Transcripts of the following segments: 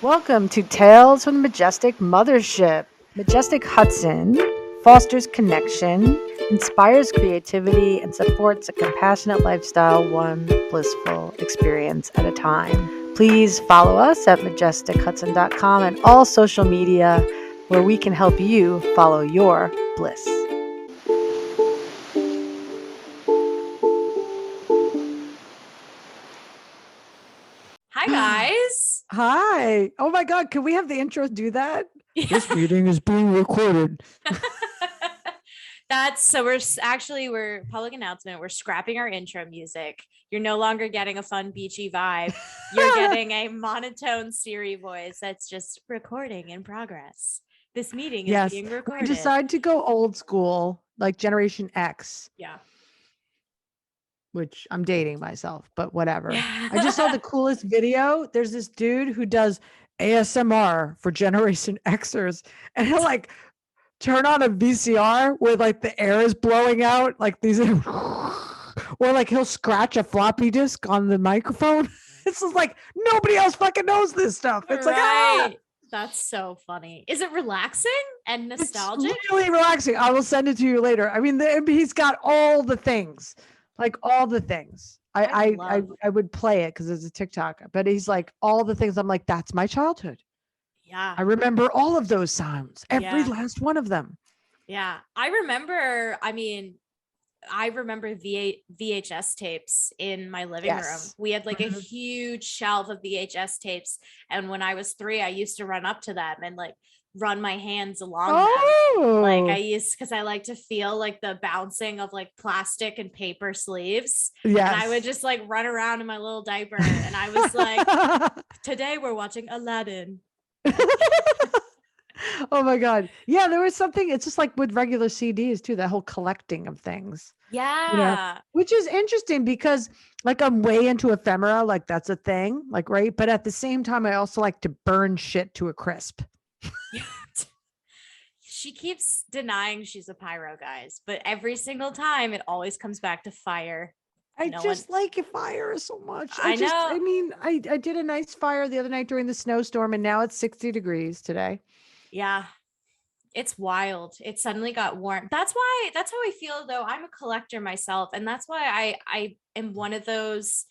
Welcome to Tales from the Majestic Mothership. Majestic Hudson fosters connection, inspires creativity, and supports a compassionate lifestyle, one blissful experience at a time. Please follow us at majestichudson.com and all social media where we can help you follow your bliss. Hi guys. Hi. Oh my God. Can we have the intro do that? Yeah. This meeting is being recorded. We're public announcement. We're scrapping our intro music. You're no longer getting a fun beachy vibe. You're getting a monotone Siri voice that's just recording in progress. This meeting is Yes. being We recorded. decided to go old school, like Generation X. Yeah. Which I'm dating myself, but whatever. I just saw the coolest video. There's this dude who does ASMR for Generation Xers, and he'll like turn on a VCR where like the air is blowing out, like these, or like he'll scratch a floppy disk on the microphone. This is like nobody else fucking knows this stuff. It's like, Right. That's so funny. Is it relaxing and nostalgic? It's really relaxing. I will send it to you later. I mean, he's got all the things, like all the things. I would play it because it's a TikTok, but he's like all the things. I'm like, that's my childhood. Yeah. I remember all of those sounds, every Yeah. last one of them. Yeah. I remember VHS tapes in my living room. Yes. We had like a Mhm. huge shelf of VHS tapes. And when I was 3, I used to run up to them and like run my hands along them. Like I Oh, used, because I like to feel like the bouncing of like plastic and paper sleeves. And I would yes. just like run around in my little diaper. And I was like, today we're watching Aladdin. Oh my God. Yeah, there was something. It's just like with regular CDs too, that whole collecting of things. Yeah. Which is interesting because like I'm way into ephemera, like that's a thing, like right. But at the same time, I also like to burn shit to a crisp. She keeps denying she's a pyro, guys, but every single time it always comes back to fire. I No one, just like fire so much. I know. I mean, I did a nice fire the other night during the snowstorm, and now it's 60 degrees today. Yeah, it's wild. It suddenly got warm. That's how I feel though. I'm a collector myself, and that's why I am one of those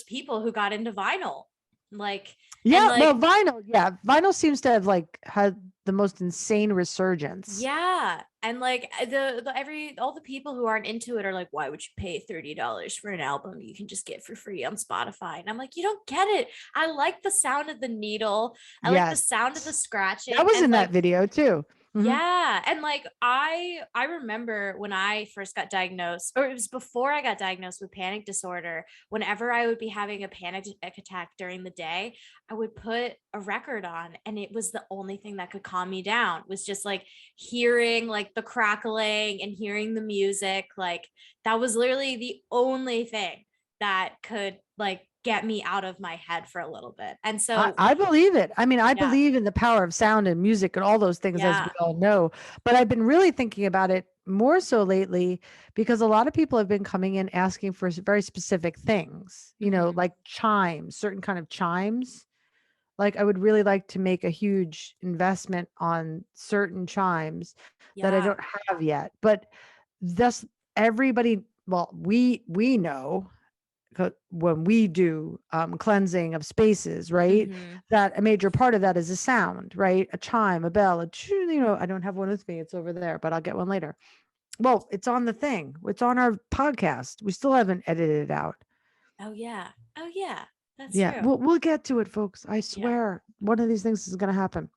people who got into vinyl. Like, and Yeah, well, like, vinyl, yeah, vinyl seems to have like had the most insane resurgence. yeah, and like the every all the people who aren't into it are like, why would you pay $30 for an album you can just get for free on Spotify? And I'm like, you don't get it. I like the sound of the needle. I like the Yes, sound of the that scratching, was and in that like, video too. Mhm. yeah, and like I remember when I first got diagnosed, or it was before I got diagnosed with panic disorder. Whenever I would be having a panic attack during the day, I would put a record on, and it was the only thing that could calm me down. Was just like hearing like the crackling and hearing the music. Like that was literally the only thing that could like get me out of my head for a little bit. And so, I believe it. I mean, I yeah, believe in the power of sound and music and all those things, as we yeah, all know. But I've been really thinking about it more so lately because a lot of people have been coming in asking for very specific things, mhm, like chimes, certain kind of chimes. Like I would really like to make a huge investment on certain chimes that I yeah, don't have yet. But thus everybody, well, we know when we do cleansing of spaces, right? mhm. That a major part of that is a sound, right? A chime, a bell, I don't have one with me. It's over there, but I'll get one later. Well, it's on the thing. It's on our podcast. We still haven't edited it out. Oh yeah. Oh yeah. That's Yeah, true. we'll get to it, folks. I Yeah. swear, one of these things is going to happen.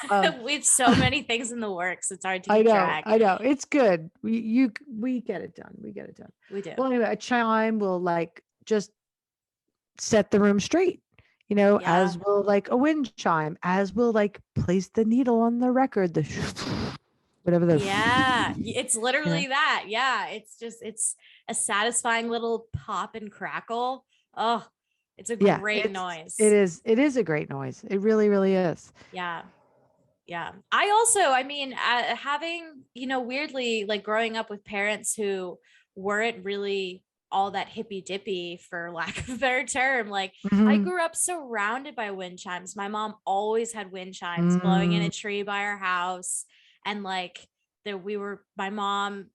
Um, We have so many things in the works. It's hard to keep track. I know. It's good. We get it done. We get it done. We do. Well, anyway, a chime will like just set the room straight, Yeah. as will like a wind chime, as will like place the needle on the record, the whatever the, Yeah. It's you know. literally that. Yeah. It's a satisfying little pop and crackle. Oh, it's a Yeah, great it noise. is, it is a great noise. It really, really is. Yeah. Yeah. Having, weirdly, like growing up with parents who weren't really all that hippy dippy, for lack of a better term. Like, I Mhm. grew up surrounded by wind chimes. My mom always had wind chimes blowing in Mm, a tree by our house. And like, my mom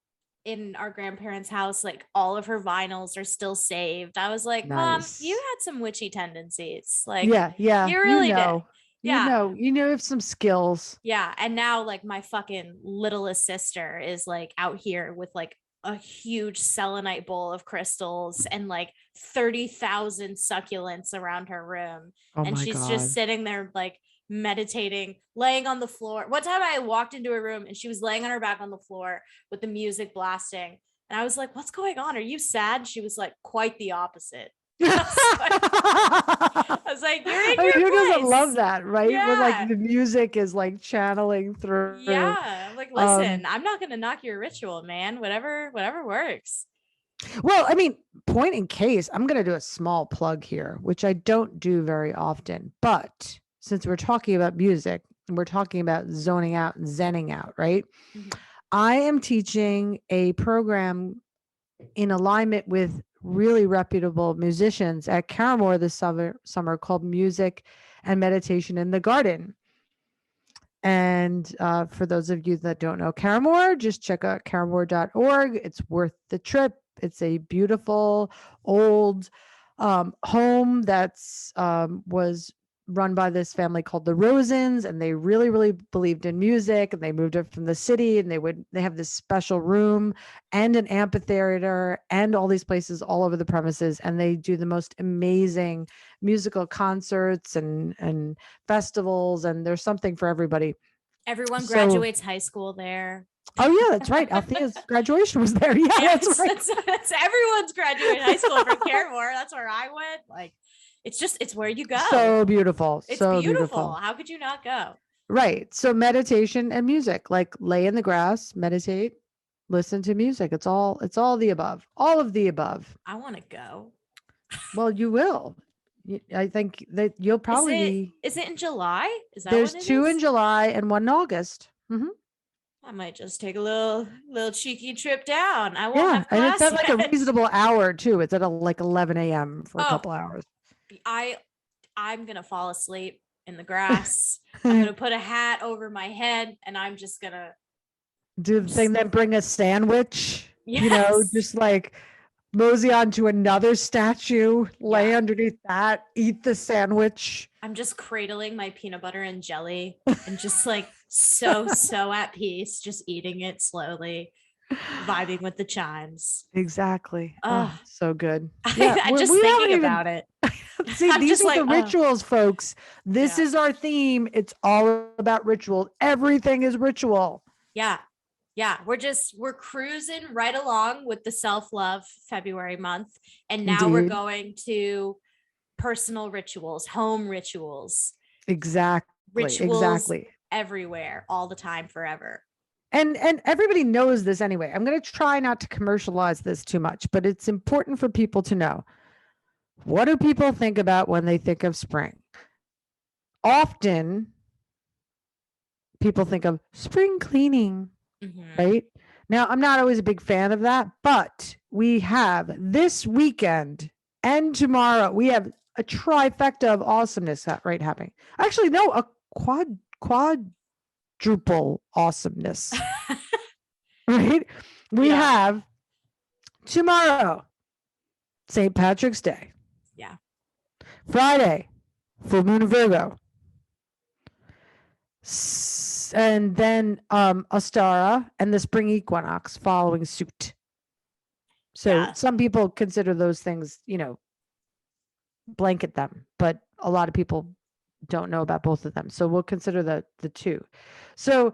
in our grandparents' house, like all of her vinyls are still saved. I was like, Mom, you nice. had some witchy tendencies. Like, Yeah, yeah. you really did. Yeah. You have some skills. Yeah. And now, like, my fucking littlest sister is like out here with like a huge selenite bowl of crystals and like 30,000 succulents around her room. Oh And my she's just God. sitting there, like, meditating, laying on the floor. One time I walked into her room and she was laying on her back on the floor with the music blasting. And I was like, "What's going on? Are you sad?" She was like, "Quite the opposite." I was like, "You're in I mean, who your doesn't love place." that, right? When like Yeah. the music is like channeling through. Yeah. Like, listen, Um, I'm not gonna knock your ritual, man. Whatever works. well, I mean, point in case, I'm going to do a small plug here, which I don't do very often. But since we're talking about music and we're talking about zoning out and zenning out, right? Mhm. I am teaching a program in alignment with really reputable musicians at Caramore this summer called Music and Meditation in the Garden. And for those of you that don't know Caramore, just check out caramore.org. It's worth the trip. It's a beautiful old home that's was run by this family called the Rosens, and they really, really believed in music. And they moved up from the city, and they have this special room and an amphitheater and all these places all over the premises, and they do the most amazing musical concerts and festivals, and there's something for everybody. Everyone So, graduates high school there. oh yeah, that's right. Althea's graduation was there. Yeah, that's Yes, right. that's everyone's graduating high school from Caremore. That's where I went. Like, it's where you go. So beautiful. It's So beautiful. beautiful. How could you not go? Right. So meditation and music, like lay in the grass, meditate, listen to music. It's all the above. All of the above. I want to go. Well, you will. I think that you'll Is probably it be is it in July? Is that there's when it two in is? July and one in August. I might just take a little cheeky trip down. I won't Yeah. have And it's class at like a yet. reasonable hour too. It's at like 11 a.m. for a Oh, couple hours. I'm gonna fall asleep in the grass. I'm gonna put a hat over my head and I'm just gonna Do the thing, just then bring a sandwich, yes. just like mosey on to another statue, lay Yeah. underneath that, eat the sandwich. I'm just cradling my peanut butter and jelly and just like so at peace, just eating it slowly, vibing with the chimes. Exactly. Oh, Oh, so good. Yeah, I we just haven't thinking even about it. see, I'm these just are the like, oh, rituals, folks. This yeah. is our theme. It's all about ritual. Everything is ritual. Yeah. Yeah. We're cruising right along with the self-love February month. And now we're Indeed. going to personal rituals, home Exactly. rituals Exactly. everywhere, all the time, forever. And everybody knows this anyway. I'm going to try not to commercialize this too much, but it's important for people to know. What do people think about when they think of spring? Often people think of spring cleaning, Mm-hmm. right? Now, I'm not always a big fan of that, but we have this weekend and tomorrow, we have a trifecta of awesomeness right happening. Actually, no, a quadruple awesomeness, right? We Yeah. have tomorrow, St. Patrick's Day. Yeah. Friday, full moon of Virgo. And then Ostara and the spring equinox following suit. So Yeah. some people consider those things, blanket them, but a lot of people don't know about both of them. So we'll consider the two. So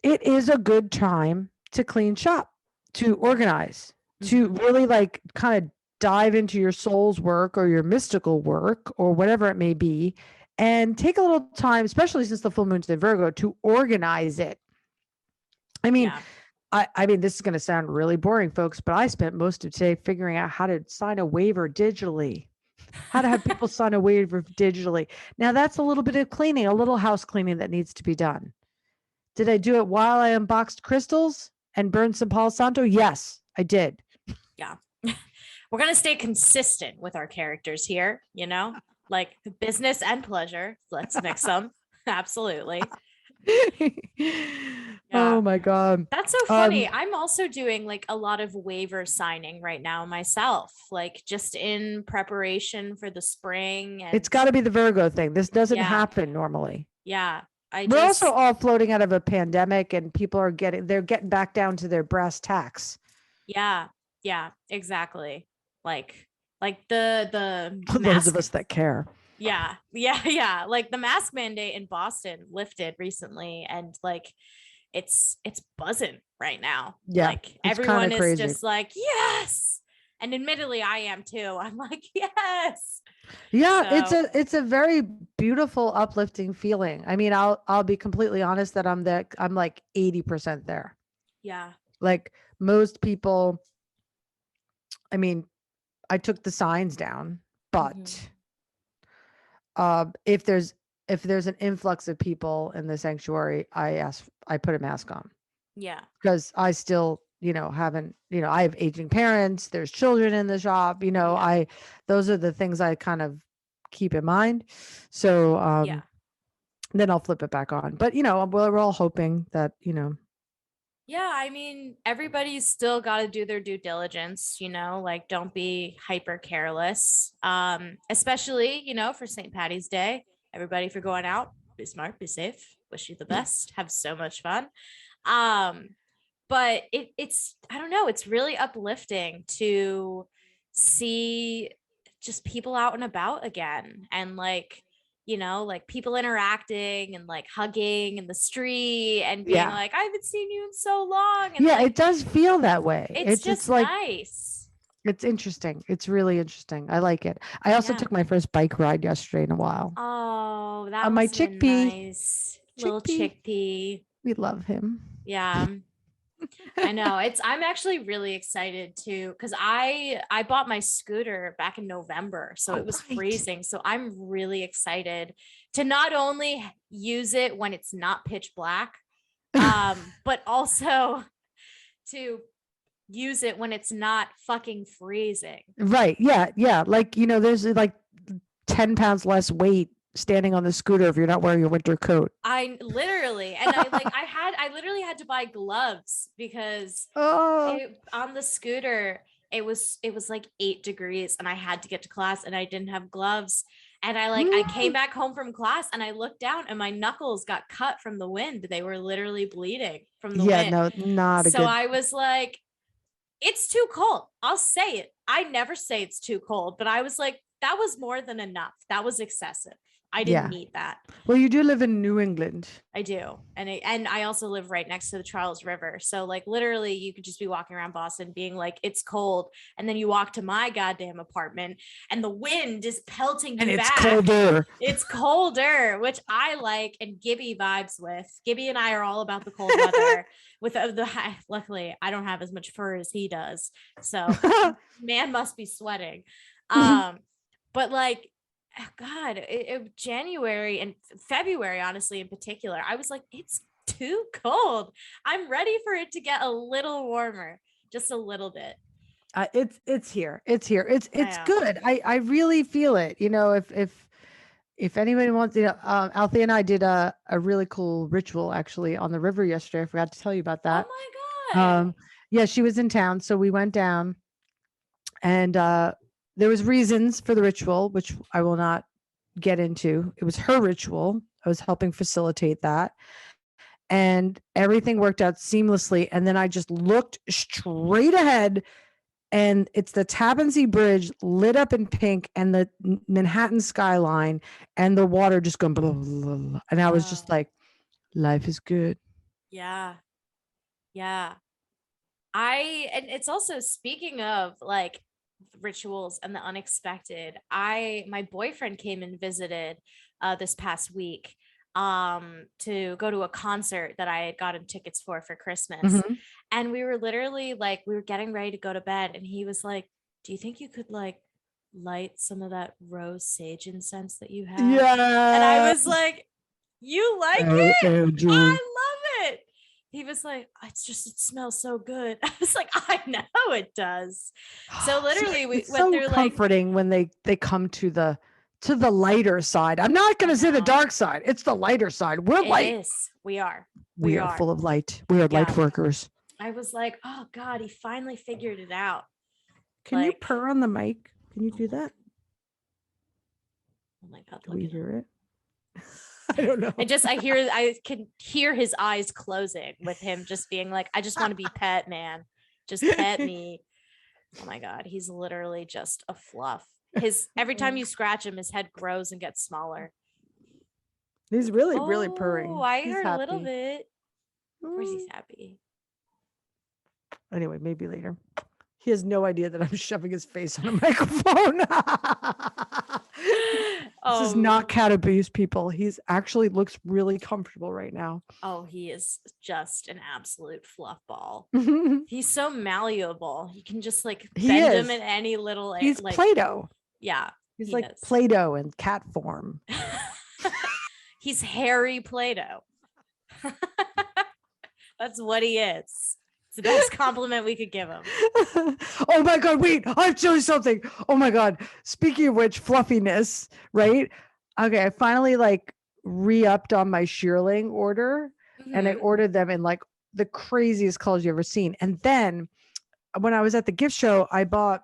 it is a good time to clean shop, to organize, to really like kind of dive into your soul's work or your mystical work or whatever it may be, and take a little time, especially since the full moon's in Virgo, to organize it. I mean, Yeah. I mean, this is going to sound really boring, folks, but I spent most of today figuring out how to sign a waiver digitally, how to have people sign a waiver digitally. Now, that's a little bit of cleaning, a little house cleaning that needs to be done. Did I do it while I unboxed crystals and burned some Palo Santo? Yes, I did. Yeah. we're going to stay consistent with our characters here, you know, like business and pleasure. Let's mix them. Absolutely. Oh Yeah. my God. That's so funny. I'm also doing like a lot of waiver signing right now myself, like just in preparation for the spring. It's And got to be the Virgo thing. This doesn't yeah, happen normally. yeah. We're also all floating out of a pandemic, and people are they're getting back down to their brass tacks. Yeah, yeah, exactly. Like the Those of mask. us that care. Yeah, yeah, yeah. Like the mask mandate in Boston lifted recently, and like it's buzzing right now. Yeah, Like it's kind everyone of is crazy. just like, yes. And admittedly, I am too. I'm like, yes. Yeah, So it's a very beautiful, uplifting feeling. I mean, I'll be completely honest that I'm like 80% there. yeah. Like most people, I mean, I took the signs down, Mhm. but if there's an influx of people in the sanctuary, I put a mask on Yeah. because I still, haven't, I have aging parents, there's children in the shop, Yeah. those are the things I kind of keep in mind. So, Yeah. then I'll flip it back on. But, we're all hoping that, Yeah, I mean, everybody's still got to do their due diligence, you know, like don't be hyper careless. Especially, you know, for St. Patty's Day. Everybody, if you're going out, be smart, be safe, wish you the best, have so much fun. Um, but it's I don't know, it's really uplifting to see just people out and about again, and like, you know, like people interacting and like hugging in the street and being yeah. like, I haven't seen you in so long. And Yeah, like, it does feel that way. it's It's just like, nice. it's interesting. It's really interesting. I like it. I also Yeah. took my first bike ride yesterday in a while. Oh, that My must have been chickpea. nice. Little Chickpea. chickpea. We love him. Yeah. I know. I'm actually really excited too, because I bought my scooter back in November, so Oh, it was right. freezing. So I'm really excited to not only use it when it's not pitch black, but also to use it when it's not fucking freezing. Right. Yeah. Yeah. Like, there's like 10 pounds less weight standing on the scooter if you're not wearing your winter coat. I literally, and I literally had to buy gloves because Oh. on the scooter it was like 8 degrees and I had to get to class and I didn't have gloves, and I came Mm. back home from class and I looked down and my knuckles got cut from the wind. They were literally bleeding from the Yeah. wind. No, not a So good. I was like, it's too cold. I'll say it. I never say it's too cold, but I was like, that was more than enough. That was excessive. I didn't Yeah. need that. Well, you do live in New England. I do. And I also live right next to the Charles River. So like literally you could just be walking around Boston being like, it's cold. And then you walk to my goddamn apartment and the wind is pelting And you it's back. colder. It's colder, which I like and Gibby vibes with. Gibby and I are all about the cold weather. With luckily I don't have as much fur as he does. So man must be sweating. But like, oh God, January and February, honestly, in particular, I was like, it's too cold. I'm ready for it to get a little warmer, just a little bit. It's here. It's here. It's Yeah. good. I really feel it. If anybody wants, Althea and I did a really cool ritual actually on the river yesterday. I forgot to tell you about Oh that. my God. Yeah, she was in town, so we went down, and there was reasons for the ritual, which I will not get into. It was her ritual. I was helping facilitate that, and everything worked out seamlessly. And then I just looked straight ahead, and it's the Tappan Zee Bridge lit up in pink, and the Manhattan skyline, and the water just going blah, blah, blah, blah. And I was just Oh, like, life is good. yeah. Yeah. And it's also, speaking of like rituals and the unexpected, my boyfriend came and visited this past week to go to a concert that I had gotten tickets for Christmas. Mhm. And we were literally like, we were getting ready to go to bed and he was like, do you think you could like light some of that rose sage incense that you have? And I was Yes. like, you like Oh, it? Andrew. I love it. He was like, it's just, it smells so good. I was like, I know it does. So literally we It's went so through like, comforting when they come to the lighter side. I'm not I going to say the know dark side. It's the lighter side. We're it light. is. We are. We are full of light. We are light Yeah. workers. I was like, oh God, he finally figured it out. Can you Like, purr on the mic? Can you do that? oh my God, Do look we at him. hear it? I don't know. I can hear his eyes closing with him just being like, I just want to be pet, man. Just pet me. Oh my God. He's literally just a fluff. Every time you scratch him, his head grows and gets smaller. He's really purring. Oh, I He's heard happy. a little bit. Of course he's happy. Anyway, maybe later. He has no idea that I'm shoving his face on a microphone. This is not cat abuse, people. He's actually looks really comfortable right now. Oh, he is just an absolute fluff ball. He's so malleable. You can just like bend him in any little. He's like, Play-Doh. Yeah. He's like Play-Doh in cat form. He's hairy Play-Doh. That's what he is. It's the best compliment we could give him. Oh my God, wait, I have to tell you something. Oh my God. Speaking of which, fluffiness, right? Okay, I finally like re-upped on my shearling order, and I ordered them in like the craziest colors you ever seen. And then when I was at the gift show, I bought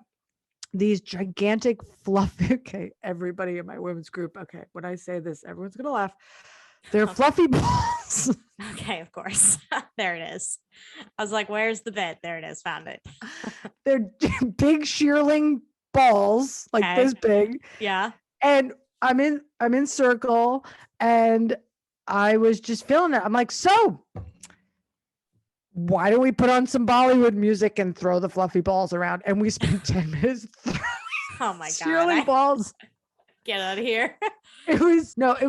these gigantic fluffy, okay, everybody in my women's group, okay, when I say this, everyone's gonna laugh. They're fluffy balls. Okay, of course. There it is. I was like, where's the bit? There it is. Found it. They're big shearling balls, like this big. Yeah. And I'm in circle, and I was just feeling it. I'm like, so why don't we put on some Bollywood music and throw the fluffy balls around? And we spent 10 minutes throwing oh my God, shearling balls. Get out of here. It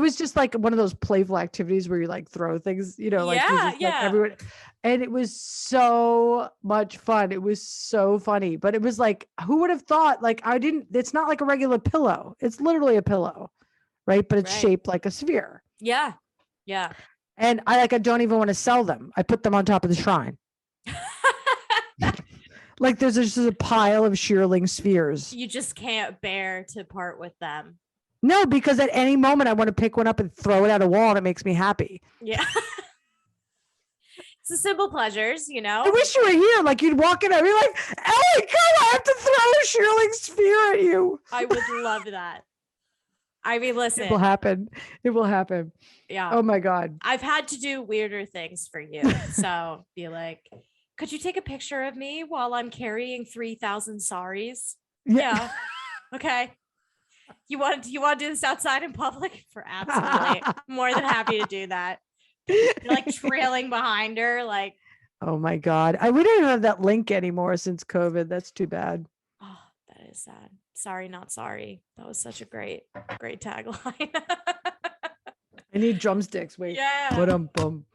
was just like one of those playful activities where you like throw things, like, like everyone. And it was so much fun. It was so funny, but it was like, who would have thought? Like, it's not like a regular pillow. It's literally a pillow, right? But it's shaped like a sphere. Yeah. Yeah. And I don't even want to sell them. I put them on top of the shrine. Like there's just a pile of shearling spheres. You just can't bear to part with them. No, because at any moment I want to pick one up and throw it at a wall, and it makes me happy. Yeah. It's the simple pleasures, I wish you were here. Like you'd walk in and be like, Ellie, come, I have to throw a shearling sphere at you. I would love that. I mean, listen. It will happen. It will happen. Yeah. Oh my God. I've had to do weirder things for you. So be like, could you take a picture of me while I'm carrying 3,000 saris? Yeah. Okay. You want to do this outside in public? For absolutely. More than happy to do that. You're like trailing behind her. Like, oh my God. We don't even have that link anymore since COVID. That's too bad. Oh, that is sad. Sorry, not sorry. That was such a great tagline. I need drumsticks. Wait. Yeah. Ba-dum-bum.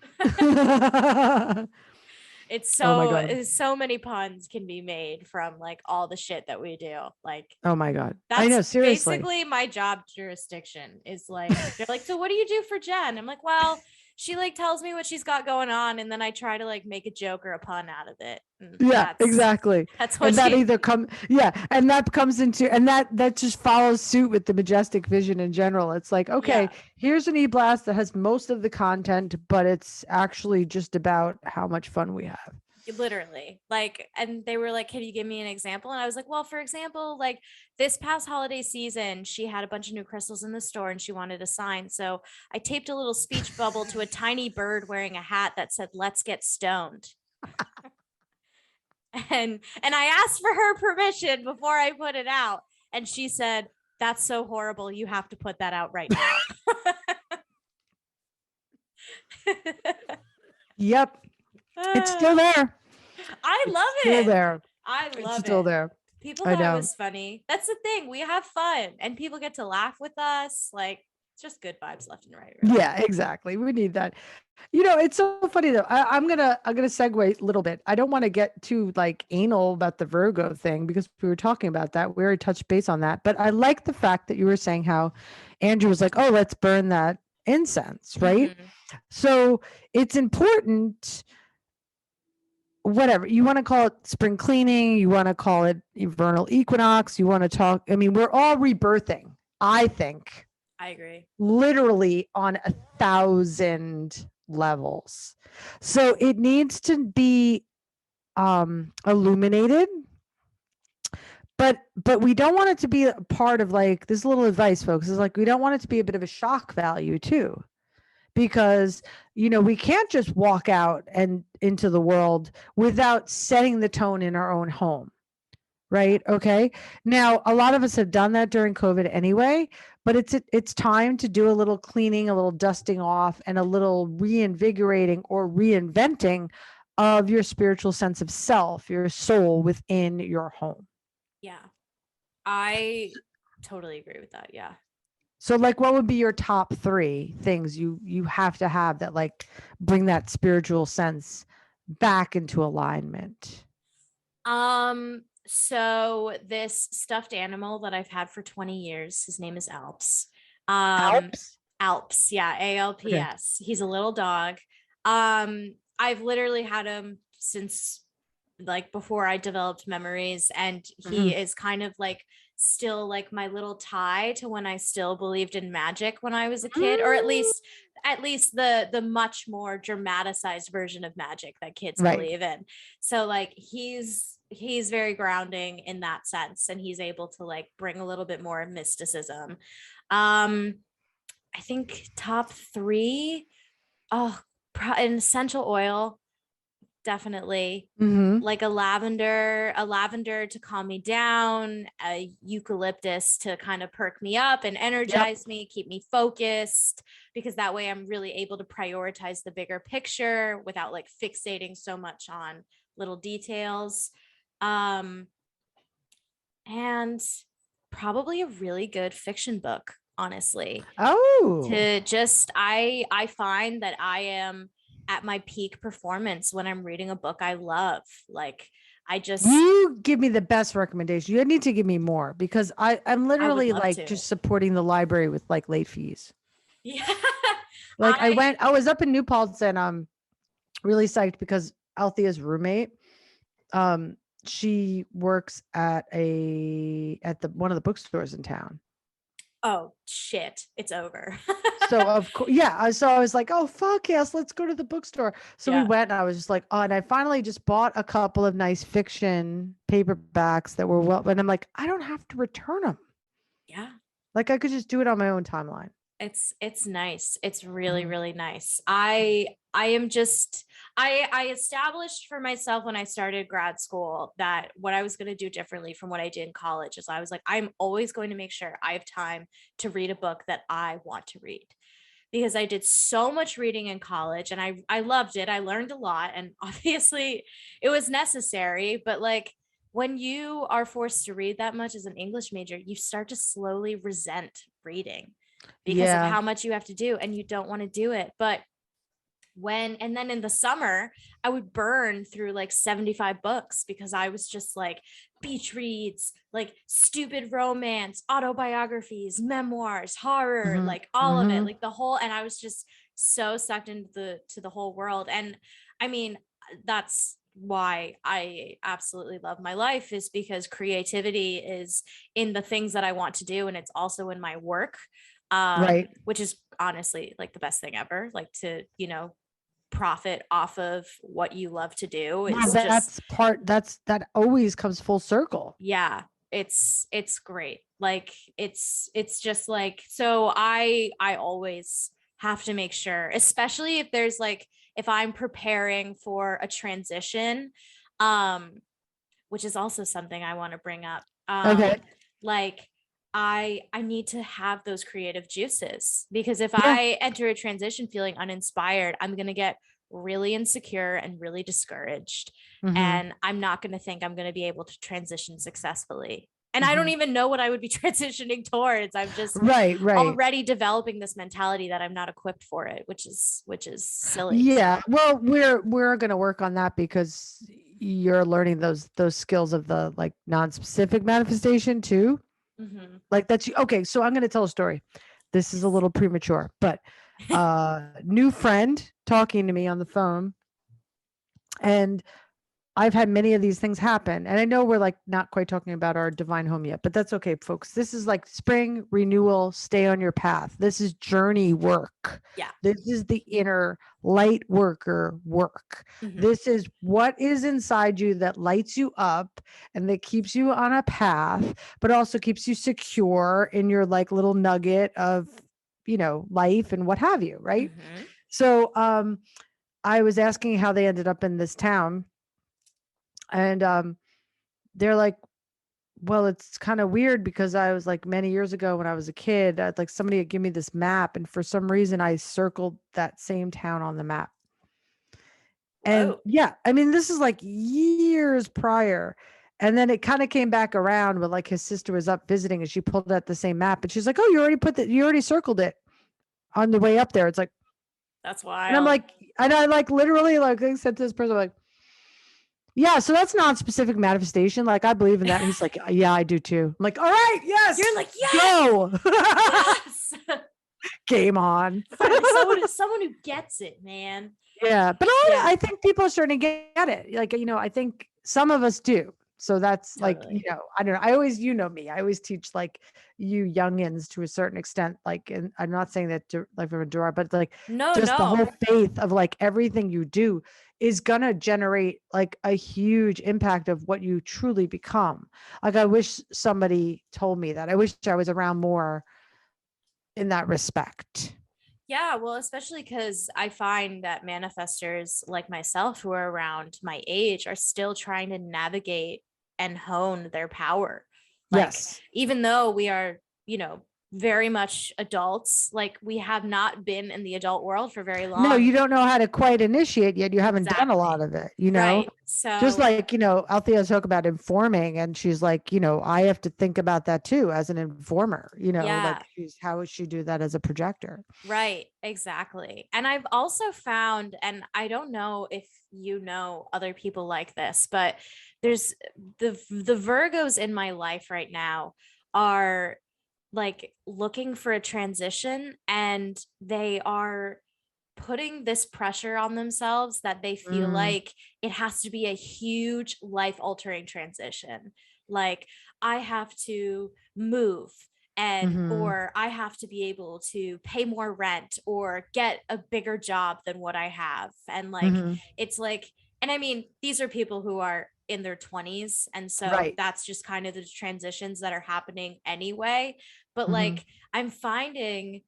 It's so many puns can be made from like all the shit that we do. Like, oh my God. That's I know, seriously. Basically my job jurisdiction is like, they're like, so what do you do for Jen? I'm like, well, she like tells me what she's got going on, and then I try to like make a joke or a pun out of it. Yeah, exactly. That's what and that either and that comes into, and that just follows suit with the Majestic vision in general. It's like, okay, here's an e-blast that has most of the content, but it's actually just about how much fun we have. Literally, like, and they were like, can you give me an example? And I was like, well, for example, like this past holiday season, she had a bunch of new crystals in the store and she wanted a sign, so I taped a little speech bubble to a tiny bird wearing a hat that said, let's get stoned. and I asked for her permission before I put it out, and she said, that's so horrible, you have to put that out right now. Yep. It's still there. I love it. Still there. I love it. Still there. People thought it was funny. That's the thing. We have fun, and people get to laugh with us. Like, it's just good vibes left and right. Really. Yeah, exactly. We need that. It's so funny though. I'm gonna segue a little bit. I don't want to get too like anal about the Virgo thing, because we were talking about that. We already touched base on that. But I like the fact that you were saying how Andrew was like, oh, let's burn that incense, right? Mm-hmm. So it's important whatever you want to call it, spring cleaning, you want to call it vernal equinox, you want to talk, I mean, we're all rebirthing, I think, I agree. literally on 1,000 levels. So it needs to be illuminated, but we don't want it to be a part of, like, this little advice, folks, is like, we don't want it to be a bit of a shock value too, because we can't just walk out and into the world without setting the tone in our own home, right? Okay, now a lot of us have done that during COVID anyway, but it's time to do a little cleaning, a little dusting off, and a little reinvigorating or reinventing of your spiritual sense of self, your soul within your home. Yeah. I totally agree with that. Yeah. So, like, what would be your top 3 things you have to have that, like, bring that spiritual sense back into alignment? So this stuffed animal that I've had for 20 years, his name is Alps. Alps? Alps, yeah, Okay. ALPS. He's a little dog. I've literally had him since like before I developed memories, and he Mhm. is kind of like still like my little tie to when I still believed in magic when I was a kid, or at Mm. least the much more dramatized version of magic that kids Right. believe in. So like he's very grounding in that sense, and he's able to like bring a little bit more mysticism. um I think top 3, oh, an essential oil, definitely, Mhm. like a lavender to calm me down, a eucalyptus to kind of perk me up and Yep. energize me, keep me focused, because that way I'm really able to prioritize the bigger picture without like fixating so much on little details. Um, and probably a really good fiction book, honestly. Oh, To just I find that I am at my peak performance when I'm reading a book I love. Like I just you give me the best recommendation. You need to give me more, because I'm I would literally, love like, to. just supporting the library with, like, late fees. Yeah. Like, I I was up in New Paltz, and really psyched because Althea's roommate, um, she works at the one of the bookstores in town. oh shit, it's over. So of course, yeah. So I was like, "Oh fuck yes, let's go to the bookstore." So we Yeah. went, and I was just like, "Oh!" And I finally just bought a couple of nice fiction paperbacks that were well. And I'm like, I don't have to return them. Yeah. Like, I could just do it on my own timeline. It's nice. It's really, Mhm. really nice. I am just I established for myself when I started grad school that what I was going to do differently from what I did in college is I was like, I'm always going to make sure I have time to read a book that I want to read, because I did so much reading in college and I loved it. I learned a lot, and obviously it was necessary, but like when you are forced to read that much as an English major, you start to slowly resent reading because of Yeah. how much you have to do and you don't want to do it. But and then in the summer I would burn through like 75 books because I was just like beach reads, like stupid romance, autobiographies, memoirs, horror, Hmm. like all of it, Hmm. like the whole, and I was just so sucked into the whole world. And I mean, that's why I absolutely love my life, is because creativity is in the things that I want to do, and it's also in my work, Right. which is honestly like the best thing ever, like to profit off of what you love to do Well, is just, that always comes full circle. yeah, it's great. Like it's just like, so I always have to make sure, especially if there's like, if I'm preparing for a transition, um which is also something I want to bring up. Okay. Like I need to have those creative juices, because if Yeah. I enter a transition feeling uninspired, I'm going to get really insecure and really discouraged, Hmm. and I'm not going to think I'm going to be able to transition successfully. And I don't Hmm. even know what I would be transitioning towards. I'm just Right. Right. already developing this mentality that I'm not equipped for it, which is silly to Yeah. me. Well, we're gonna work on that, because you're learning those skills of the, like, non-specific manifestation too. Mm-hmm. Like, that's okay. So I'm gonna tell a story. This is a Yes. little premature, but new friend talking to me on the phone, and I've had many of these things happen. And I know we're like not quite talking about our divine home yet, but that's okay, folks. This is like spring renewal, stay on your path. This is journey work. Yeah. This is the inner light worker work. This is what is inside you that lights you up and that keeps you on a path, but also keeps you secure in your like little nugget of, life and what have you. Right. So, I was asking how they ended up in this town. And they're like, well, it's kind of weird because I was like many years ago when I was a kid, like somebody had given me this map, and for some reason I circled that same town on the map. And yeah, I mean, this is like years prior. And then it kind of came back around when like his sister was up visiting and she pulled out the same map and she's like, oh, you already circled it on the way up there. It's like, that's wild. And I'm like, and I like literally like I said to this person, like, yeah, so that's non-specific manifestation. Like I believe in that. And he's like, yeah, I do too. I'm like, all right, yes. You're like, yes. Go. Yes. Game on. someone who gets it, man. Yeah, but I think people are starting to get it. Like, I think some of us do. So that's totally. Like, I don't know. I always, me, I always teach like you youngins to a certain extent. Like, and I'm not saying that like from a door, but like the whole faith of like everything you do is going to generate like a huge impact of what you truly become. Like, I wish somebody told me that. I wish I was around more in that respect. Yeah, well, especially because I find that manifestors like myself who are around my age are still trying to navigate and hone their power. Like, yes. Even though we are, very much adults, like we have not been in the adult world for very long. No, you don't know how to quite initiate yet. You haven't done a lot of it, Right. So just like, Althea talk about informing, and she's like, I have to think about that too as an informer, like how would she do that as a projector? Right. Exactly. And I've also found, and I don't know if other people like this, but there's the Virgos in my life right now are like looking for a transition, and they are putting this pressure on themselves that they feel like it has to be a huge life altering transition. Like I have to move and or I have to be able to pay more rent or get a bigger job than what I have. And like it's like, and I mean, these are people who are in their 20s, and so that's just kind of the transitions that are happening anyway. But like I'm finding,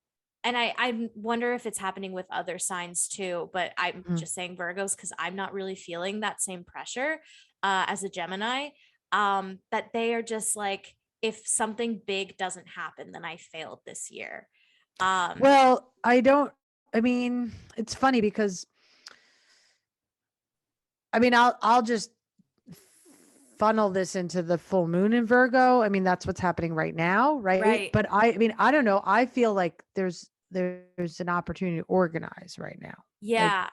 and I wonder if it's happening with other signs too, but I'm just saying Virgos because I'm not really feeling that same pressure as a Gemini, that they are just like, if something big doesn't happen, then I failed this year. Well, I mean, it's funny because I mean, I'll just funnel this into the full moon in Virgo. I mean, that's what's happening right now, right? But I mean, I don't know. I feel like there's an opportunity to organize right now. Yeah.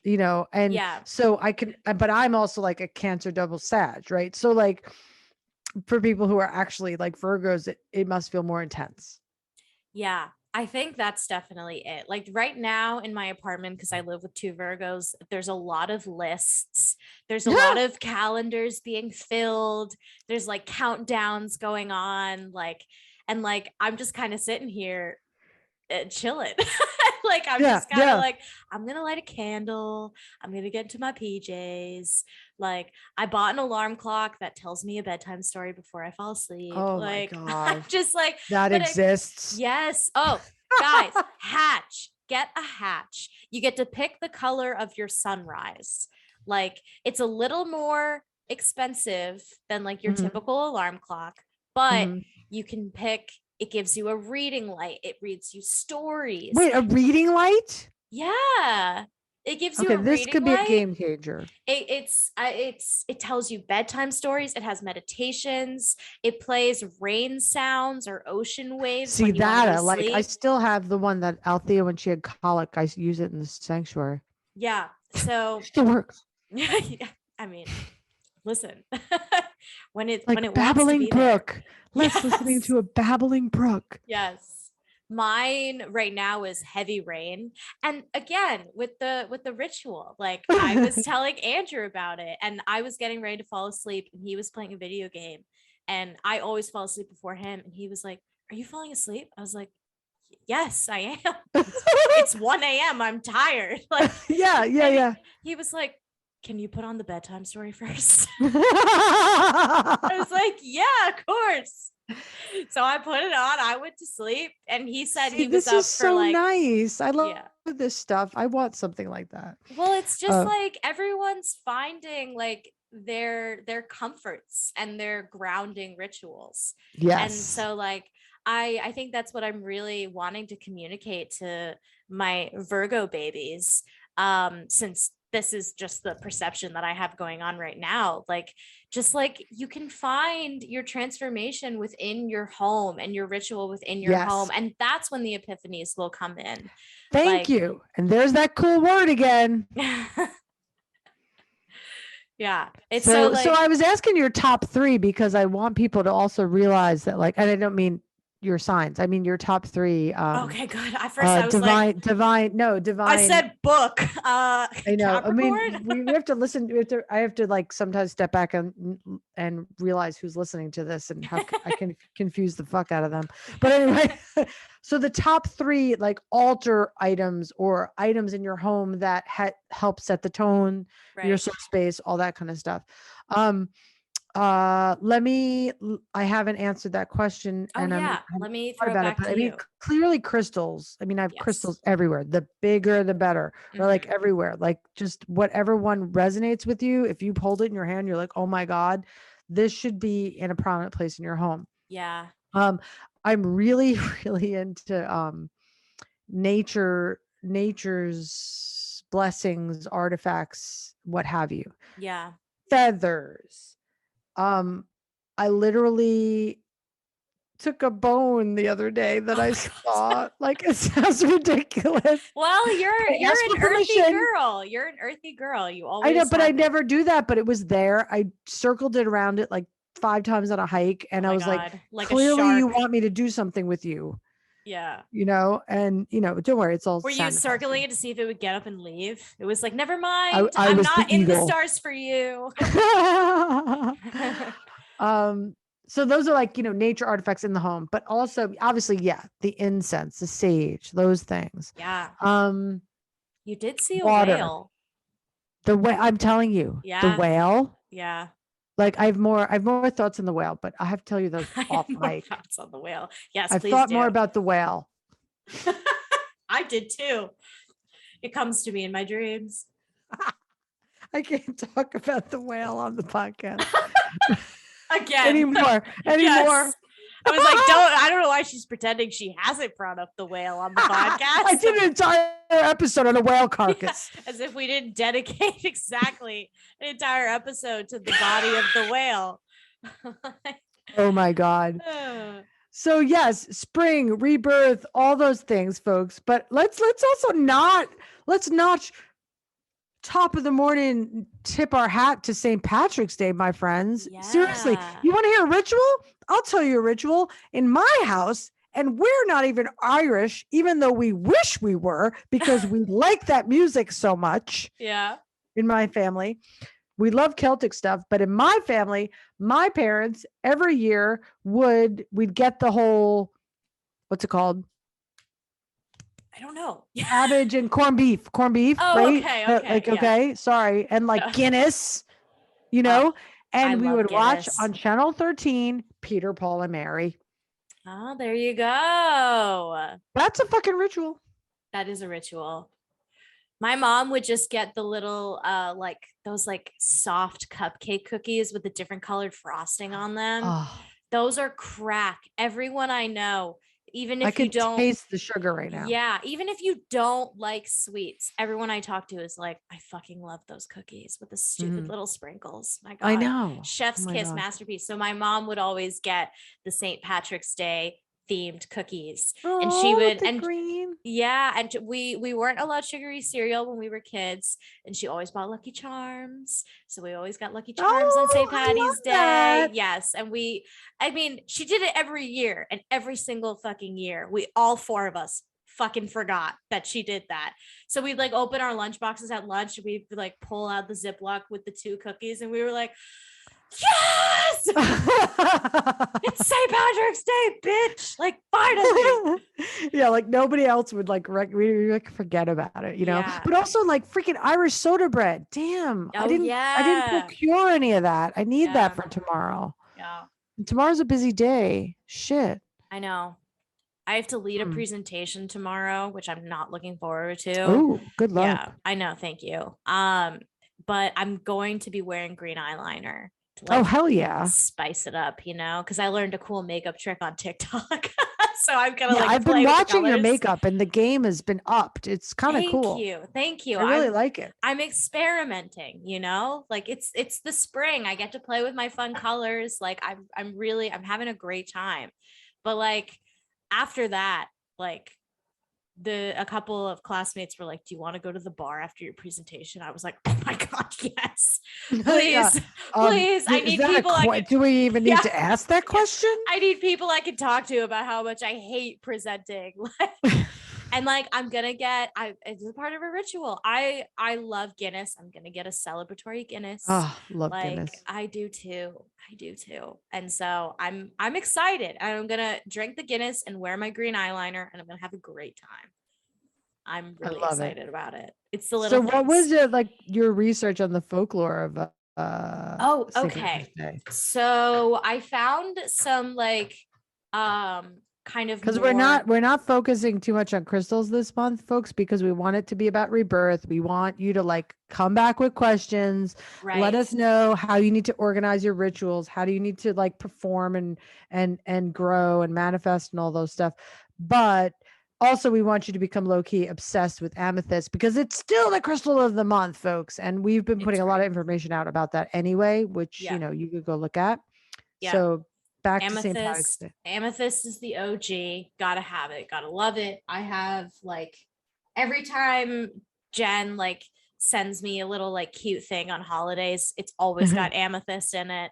Like, and so I can, but I'm also like a Cancer double Sag, right? So like for people who are actually like Virgos, it must feel more intense. Yeah. I think that's definitely it. Like right now in my apartment, because I live with 2 Virgos, there's a lot of lists. There's a lot of calendars being filled. There's like countdowns going on. Like, and like, I'm just kind of sitting here chilling. Like, I'm just kind of like, I'm going to light a candle. I'm going to get into my PJs. Like, I bought an alarm clock that tells me a bedtime story before I fall asleep. Oh like, my God. I'm just like, that exists. Yes. Oh, guys, hatch. Get a hatch. You get to pick the color of your sunrise. Like, it's a little more expensive than like your typical alarm clock, but you can pick. It gives you a reading light. It reads you stories. Wait, a reading light? Yeah. It gives you a this could be a game changer. It tells you bedtime stories. It has meditations. It plays rain sounds or ocean waves. See that? Like I still have the one that Althea, when she had colic, I use it in the sanctuary. Yeah. So it still works. Yeah. I mean, listen. when it babbling brook. Let's listening to a babbling brook. Yes. Mine right now is heavy rain. And again, with the ritual, like I was telling Andrew about it, and I was getting ready to fall asleep and he was playing a video game, and I always fall asleep before him, and he was like, "Are you falling asleep?" I was like, "Yes, I am. It's 1 a.m. I'm tired." Like, Yeah, yeah, and yeah. he was like, "Can you put on the bedtime story first?" I was like, "Yeah, of course." So I put it on. I went to sleep, and he said See, he was this up is for so like, nice. I love yeah. this stuff. I want something like that. Well, it's just Uh, like everyone's finding like their comforts and their grounding rituals. And yes. so like I think that's what I'm really wanting to communicate to my Virgo babies, since this is just the perception that I have going on right now. Like, just like you can find your transformation within your home and your ritual within your home, Yes. and that's when the epiphanies will come in. Thank Like, you. And there's that cool word again. yeah, it's so So like, I was asking your top 3 because I want people to also realize that, like, and I don't mean your signs. I mean your top 3 okay, good. At first I was like, I divine. said book, I know. I Capricorn. mean, we have to listen. I have to like sometimes step back and realize who's listening to this and how I can confuse the fuck out of them. But anyway, so the top 3 like altar items or items in your home that help set the tone, your Right. soul space, all that kind of stuff. Um, I haven't answered that question, Oh and yeah, I haven't let me thought throw it about it, back but to I mean, you. clearly crystals. I mean, I have Yes. crystals everywhere. The bigger, the better, or like Mhm. everywhere. Like just whatever one resonates with you. If you hold it in your hand, you're like, oh my God, this should be in a prominent place in your home. Yeah. Um, I'm really, really into nature's blessings, artifacts, what have you. Yeah. Feathers. Um, I literally took a bone the other day that Oh I my god. saw. Like, it sounds ridiculous. Well, I you're asked an for earthy permission. girl. You're an earthy girl. You I know, always but I have been. never do that. But it was there. I circled it around it like 5 times on a hike, Oh and I my was like, god. Like a clearly you shark. want me to do something with you, Yeah. and don't worry, it's all Were you sanitized. circling it to see if it would get up and leave? It was like, never mind. I I'm was the not in the eagle. stars for you. um, so those are like, nature artifacts in the home, but also obviously, yeah, the incense, the sage, those things. Yeah. Um, You did see a water. whale. The way I'm telling you, the Yeah. whale, Yeah. like I have more thoughts on the whale, but I have to tell you those I have off more mic. thoughts on the whale. Yes, I've please thought more do. about the whale. I did too. It comes to me in my dreams. I can't talk about the whale on the podcast Again. anymore. Anymore. Yes. I was like, I don't know why she's pretending she hasn't brought up the whale on the I podcast. did an entire episode on a whale Yeah, carcass. as if we didn't dedicate exactly an entire episode to the body of the whale. Oh my God. Uh, So yes, spring, rebirth, all those things, folks. But let's also let's not top of the morning tip our hat to St. Patrick's Day, my friends. Seriously, yeah. you want to hear a ritual? I'll tell you a ritual in my house. And we're not even Irish, even though we wish we were, because we like that music so much Yeah. in my family. We love Celtic stuff, but in my family, my parents every year we'd get the whole, what's it called? I don't know. Cabbage and corned beef, Oh, right? okay. Okay. Like, Yeah. okay, sorry. And like No. Guinness, Oh, I and we love would watch Guinness. on Channel 13, Peter, Paul, and Mary. Oh, there you go. That's a fucking ritual. That is a ritual. My mom would just get the little like those like soft cupcake cookies with the different colored frosting on them. Oh, Those are crack. Everyone I know, even I if you could don't, taste the sugar right now. yeah, even if you don't like sweets, everyone I talk to is like, I fucking love those cookies with the stupid Mhm. little sprinkles. My I God, know. Oh chef's my kiss God. masterpiece. So my mom would always get the St. Patrick's Day themed cookies. Oh, And she would, the and green. yeah, and we weren't allowed sugary cereal when we were kids, and she always bought Lucky Charms. So we always got Lucky Charms on Oh, St. I love Patty's Day. that. Yes, and I mean, she did it every year, and every single fucking year, we all four of us fucking forgot that she did that. So we'd like open our lunch boxes at lunch, we'd like pull out the Ziploc with the 2 cookies, and we were like, yes, it's St. Patrick's Day, bitch! Like finally. Yeah, like nobody else would like we like forget about it, you know. Yeah. But also like freaking Irish soda bread. Damn, Oh I didn't yeah. procure any of that. I need Yeah. that for tomorrow. Yeah. And tomorrow's a busy day. Shit. I know. I have to lead a Hmm. presentation tomorrow, which I'm not looking forward to. Oh, good luck. Yeah, I know. Thank you. But I'm going to be wearing green eyeliner to Oh, like hell yeah. spice it up, you know, because I learned a cool makeup trick on TikTok. So I'm gonna Yeah, like I've play been with the watching your colors. makeup and the game has been upped. It's kind of cool. Thank you. I really like it. I'm experimenting, you know, like it's the spring. I get to play with my fun colors. Like I'm having a great time. But like after that, like a couple of classmates were like, do you want to go to the bar after your presentation? I was like, oh my god, yes, please. Yeah. Please, I Is need that people do we even need Yeah. to ask that question? I need people I can talk to about how much I hate presenting. And like it's a part of a ritual. I love Guinness. I'm gonna get a celebratory Guinness. Oh, love Like Guinness. I do too. And so I'm excited. I'm gonna drink the Guinness and wear my green eyeliner, and I'm gonna have a great time. I'm really excited about it. It's the little So what things. was it like your research on the folklore of Oh, St. okay. Patrick's Day? So I found some like kind of Because more... we're not focusing too much on crystals this month, folks, because we want it to be about rebirth. We want you to like come back with questions. Right. Let us know how you need to organize your rituals. How do you need to like perform and grow and manifest and all those stuff. But also we want you to become low-key obsessed with amethyst because it's still the crystal of the month, folks. And we've been putting a lot of information out about that anyway, which you know you could go look at. Yeah. So back to St. Patrick's Amethyst. Day. Amethyst is the OG. Gotta have it. Gotta love it. I have like every time Jen like sends me a little like cute thing on holidays, it's always got amethyst in it.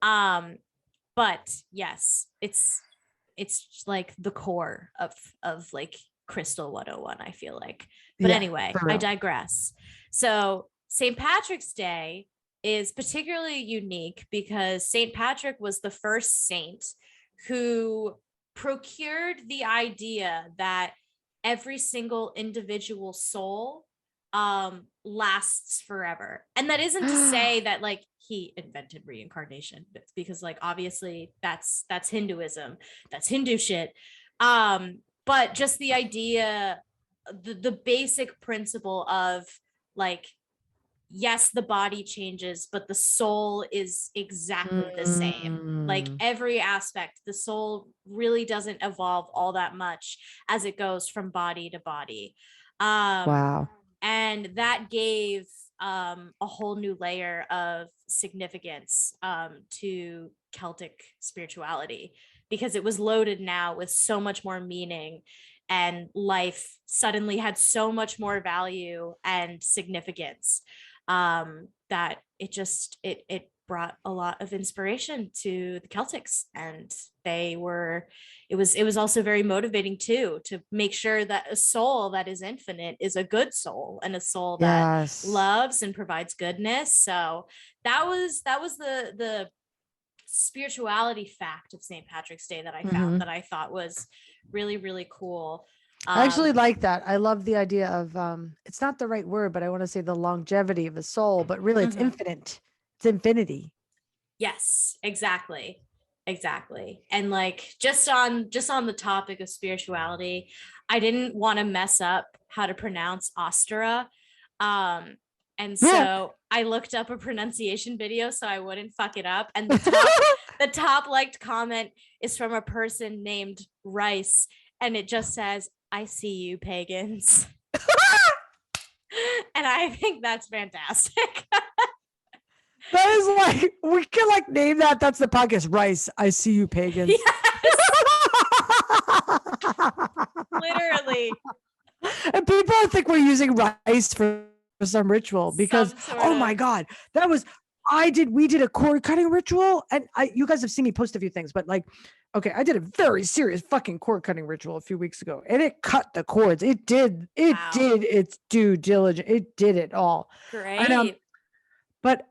But yes, it's like the core of like Crystal 101, I feel like. But Yeah, anyway, for real. I digress. So St. Patrick's Day is particularly unique because St. Patrick was the first saint who procured the idea that every single individual soul lasts forever. And that isn't to say that like he invented reincarnation, because like obviously that's Hinduism, that's Hindu shit. But just the idea, the basic principle of like, yes, the body changes, but the soul is exactly the same. Like every aspect, the soul really doesn't evolve all that much as it goes from body to body. Wow. And that gave a whole new layer of significance to Celtic spirituality, because it was loaded now with so much more meaning, and life suddenly had so much more value and significance, that it brought a lot of inspiration to the Celtics. And it was also very motivating too, to make sure that a soul that is infinite is a good soul, and a soul that loves and provides goodness. So that was the spirituality fact of St. Patrick's Day that I found, that I thought was really, really cool. I actually like that. I love the idea of it's not the right word, but I want to say the longevity of the soul, but really it's infinite. It's infinity. Yes, exactly. And like just on the topic of spirituality, I didn't want to mess up how to pronounce Ostara. And so I looked up a pronunciation video so I wouldn't fuck it up. And the top liked comment is from a person named Rice, and it just says, "I see you, pagans." And I think that's fantastic. That is like, we can like name that. That's the podcast. Rice, I see you, pagans. Yes. don't think we're using rice for some ritual because, oh my God, we did a cord cutting ritual, and you guys have seen me post a few things, but like, okay, I did a very serious fucking cord cutting ritual a few weeks ago, and it cut the cords. It did its due diligence. It did it all. Great. But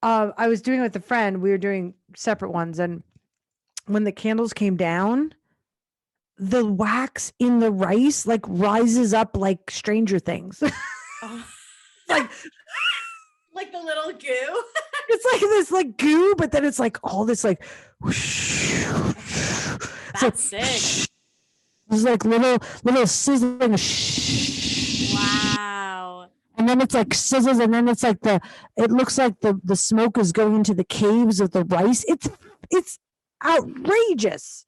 I was doing it with a friend. We were doing separate ones, and when the candles came down, the wax in the rice like rises up like Stranger Things. Like the little goo. It's like this like goo, but then it's like all this like whoosh. That's sick. It's like little sizzling. Wow. And then it's like sizzles, and then it's like it looks like the smoke is going into the caves of the rice. It's outrageous.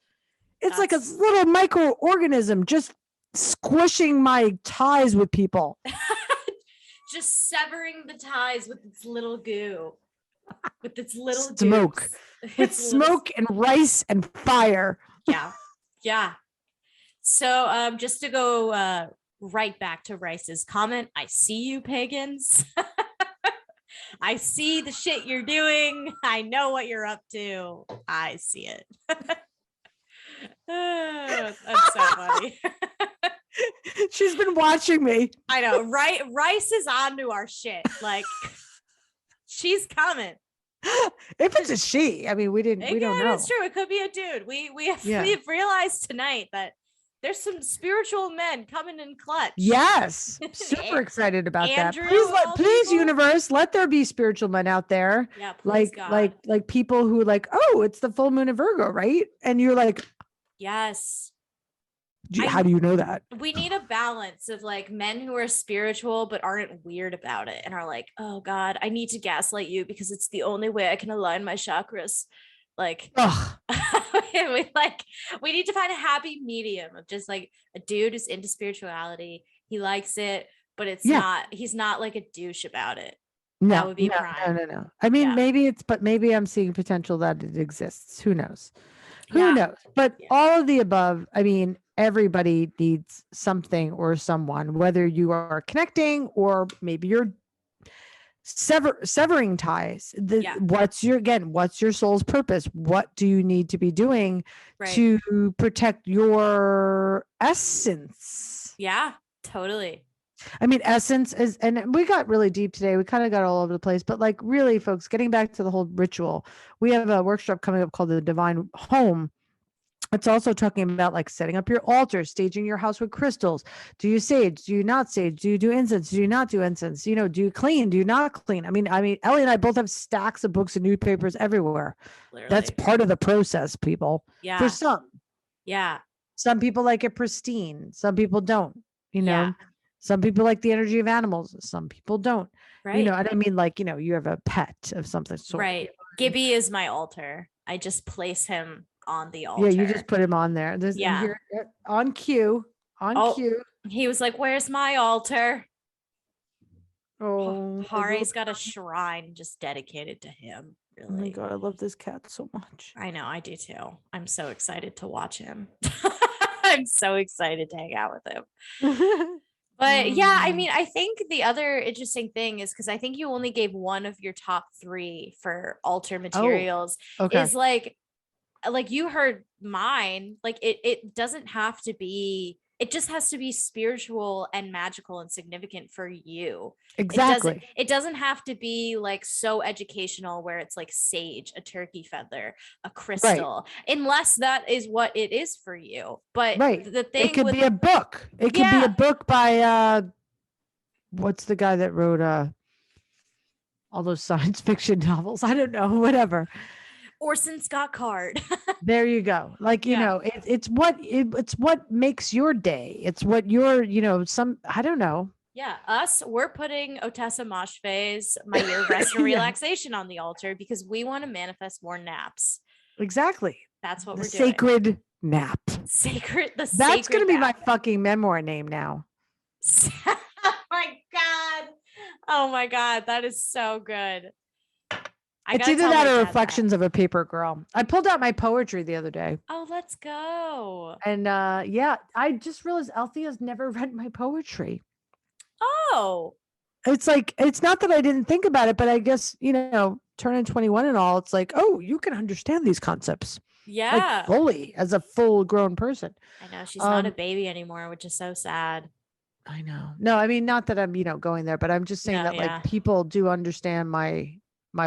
It's like a little microorganism just squishing my ties with people. Just severing the ties with its little goo. With its little smoke. With smoke and rice and fire. Yeah. Yeah. So just to go right back to Rice's comment, I see you, pagans. I see the shit you're doing. I know what you're up to. I see it. That's so funny. She's been watching me. I know. Rice is onto our shit. Like, she's coming. If it's a she, I mean, we don't know. It's true. It could be a dude. We've realized tonight that there's some spiritual men coming in clutch. Yes. Super excited about Andrew, that. Please, universe, let there be spiritual men out there. Yeah, please, God. like people who like, oh, it's the full moon of Virgo, right? And you're like, yes. How do you know that? We need a balance of like men who are spiritual but aren't weird about it and are like, oh God, I need to gaslight you because it's the only way I can align my chakras. Like, we need to find a happy medium of just like a dude who's into spirituality. He likes it, but he's not like a douche about it. No, that would be prime. No. I mean, maybe I'm seeing potential that it exists. Who knows? Who knows? But all of the above, I mean, everybody needs something or someone, whether you are connecting or maybe you're severing ties. What's your soul's purpose? What do you need to be doing to protect your essence? Yeah, totally. I mean, essence is, and we got really deep today. We kind of got all over the place, but like really, folks, getting back to the whole ritual, we have a workshop coming up called the Divine Home. It's also talking about like setting up your altar, staging your house with crystals. Do you sage? Do you not sage? Do you do incense? Do you not do incense? Do you clean? Do you not clean? I mean, Ellie and I both have stacks of books and newspapers everywhere. Literally. That's part of the process, people. Yeah. For some. Yeah. Some people like it pristine. Some people don't, Some people like the energy of animals. Some people don't. Right. And I mean, like, you have a pet of something sort. Right. Gibby is my altar. I just place him on the altar. Yeah, you just put him on there. Here, on cue. Cue. He was like, "Where's my altar?" Oh, Hari's got a shrine just dedicated to him. Really. Oh my God, I love this cat so much. I know, I do too. I'm so excited to watch him. I'm so excited to hang out with him. But yeah, I mean, I think the other interesting thing is because I think you only gave one of your top 3 for altar materials. Is like you heard mine, like it doesn't have to be, it just has to be spiritual and magical and significant for you. Exactly. It doesn't have to be like so educational where it's like sage, a turkey feather, a crystal, unless that is what it is for you. But the thing, it could be a book. It could be a book by what's the guy that wrote all those science fiction novels? I don't know, whatever. Orson Scott Card. There you go. Like, it's what makes your day. It's what your, I don't know. Yeah. We're putting Otessa Moshfe's My Year of Rest and Relaxation on the altar because we want to manifest more naps. Exactly. That's what we're doing. Sacred nap. That's going to be my fucking memoir name now. Oh my God. That is so good. I It's gotta either tell that my or dad that. Reflections of a Paper Girl. I pulled out my poetry the other day. Oh, let's go. And yeah, I just realized Althea's never read my poetry. Oh, It's like, it's not that I didn't think about it, but I guess, turning 21 and all, it's like, oh, you can understand these concepts like yeah. fully as a full grown person. I know she's not a Um, baby anymore, which is so sad. I know. No, I mean, not that I'm, going there, but I'm just saying No, that like yeah. people do understand my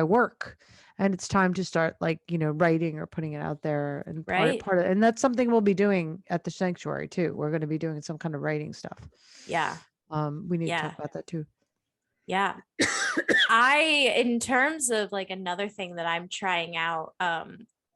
work, and it's time to start like, writing or putting it out there, and Right? part of, and that's something we'll be doing at the sanctuary too. We're going to be doing some kind of writing stuff. Yeah. We need to talk Yeah. about that too. Yeah. In terms of like another thing that I'm trying out,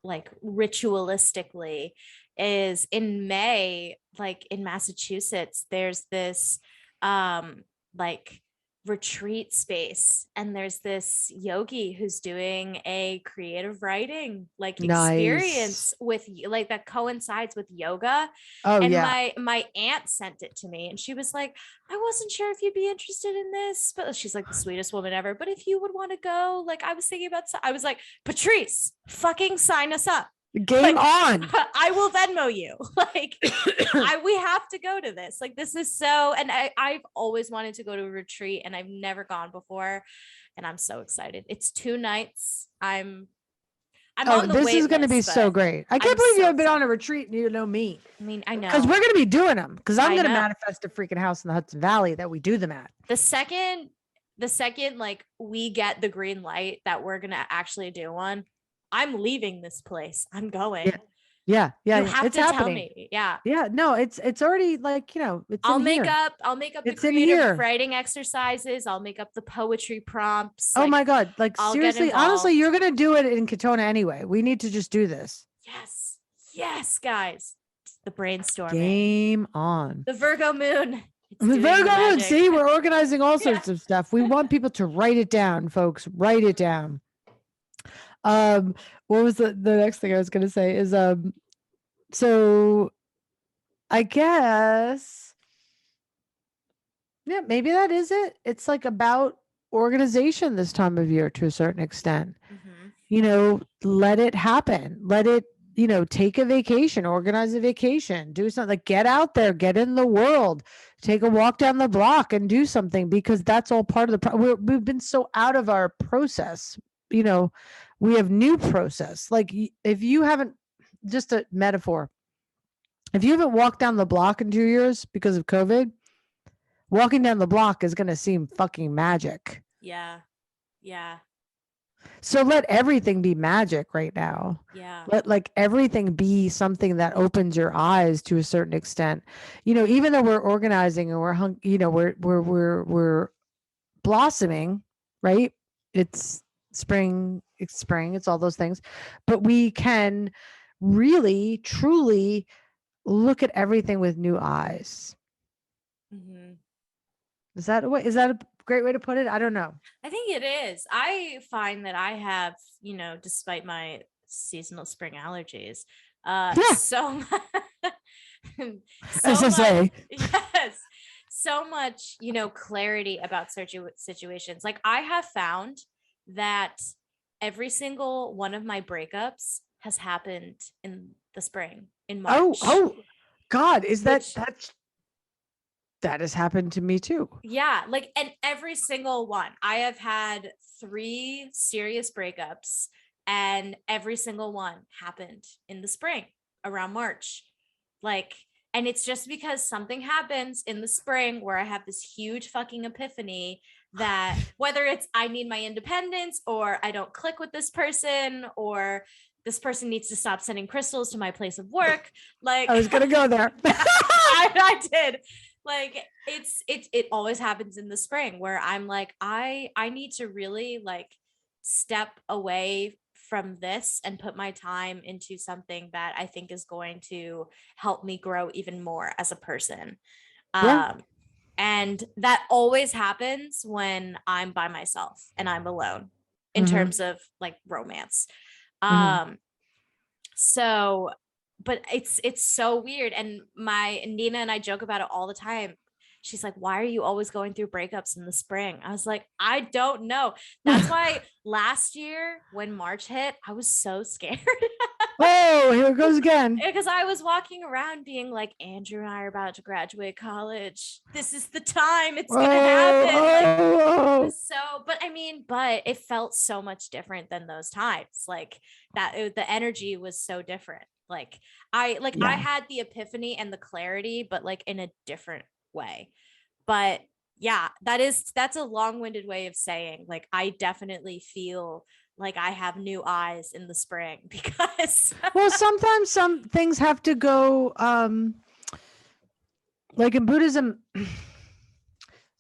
like ritualistically, is in May, like in Massachusetts, there's this like retreat space, and there's this yogi who's doing a creative writing like Nice. experience with like that coincides with yoga. Oh And yeah. my aunt sent it to me, and she was like, I wasn't sure if you'd be interested in this, but she's like the sweetest woman ever. But if you would want to go, like I was thinking about, I was like, Patrice, fucking sign us up. Game Like, on. I will Venmo you. Like, we have to go to this. Like, this is so, and I've always wanted to go to a retreat, and I've never gone before, and I'm so excited. It's 2 nights. I'm Oh, on the this is wait going to be list, so but great. I can't I'm believe you so have been on a excited. retreat and you know me. I mean, I Because we're know, going to be doing them. Because I'm I going to know. manifest a freaking house in the Hudson Valley that we do them at. The second like we get the green light that we're gonna actually do one, I'm leaving this place. I'm going. Yeah. Yeah. You Yeah. have It's to tell happening. me. Yeah. Yeah. No, it's already like, it's I'll in make here. up I'll make up the It's in creative here. writing exercises. I'll make up the poetry prompts. Oh Like my God. Like I'll get seriously, honestly, involved. you're going to do it in Katona anyway. We need to just do this. Yes. Yes, guys. The brainstorming. Game on. The Virgo moon. It's The doing the Virgo moon. magic. See, we're organizing all Yeah. sorts of stuff. We want people to write it down, folks. Write it down. Um, what was the next thing I was gonna say is so I guess, yeah, maybe that is it. It's like about organization this time of year to a certain extent. Let it happen. Let it, take a vacation, organize a vacation, do something, like get out there, get in the world, take a walk down the block and do something, because that's all part of we've been so out of our process. We have new process. Like if you haven't, just a metaphor, if you haven't walked down the block in 2 years because of COVID, walking down the block is going to seem fucking magic. Yeah. Yeah. So let everything be magic right now. Yeah. Let like everything be something that opens your eyes to a certain extent. Even though we're organizing and we're blossoming, right? It's spring, it's all those things. But we can really truly look at everything with new eyes. Is that a great way to put it? I don't know. I think it is. I find that I have, despite my seasonal spring allergies, so so much, SSA. yes, so much, clarity about situations. Like I have found that every single one of my breakups has happened in the spring, in March. Oh, God, that has happened to me too. Yeah, like, and every single one. I have had 3 serious breakups, and every single one happened in the spring around March. Like, and it's just because something happens in the spring where I have this huge fucking epiphany that whether it's I need my independence, or I don't click with this person, or this person needs to stop sending crystals to my place of work. Like I was gonna go there. I did. Like it always happens in the spring where I'm like, I need to really like step away from this and put my time into something that I think is going to help me grow even more as a person. Yeah. And that always happens when I'm by myself and I'm alone in terms of like romance. So, but it's so weird. And my Nina and I joke about it all the time. she's like, why are you always going through breakups in the spring? I was like, I don't know. That's why last year when March hit, I was so scared. Oh, here it goes again. Because I was walking around being like, Andrew and I are about to graduate college. This is the time it's gonna happen. Like, so, but I mean, but it felt so much different than those times. Like the energy was so different. Like I had the epiphany and the clarity, but like in a different way. But yeah, that's a long-winded way of saying like I definitely feel like I have new eyes in the spring because well, sometimes some things have to go like in Buddhism,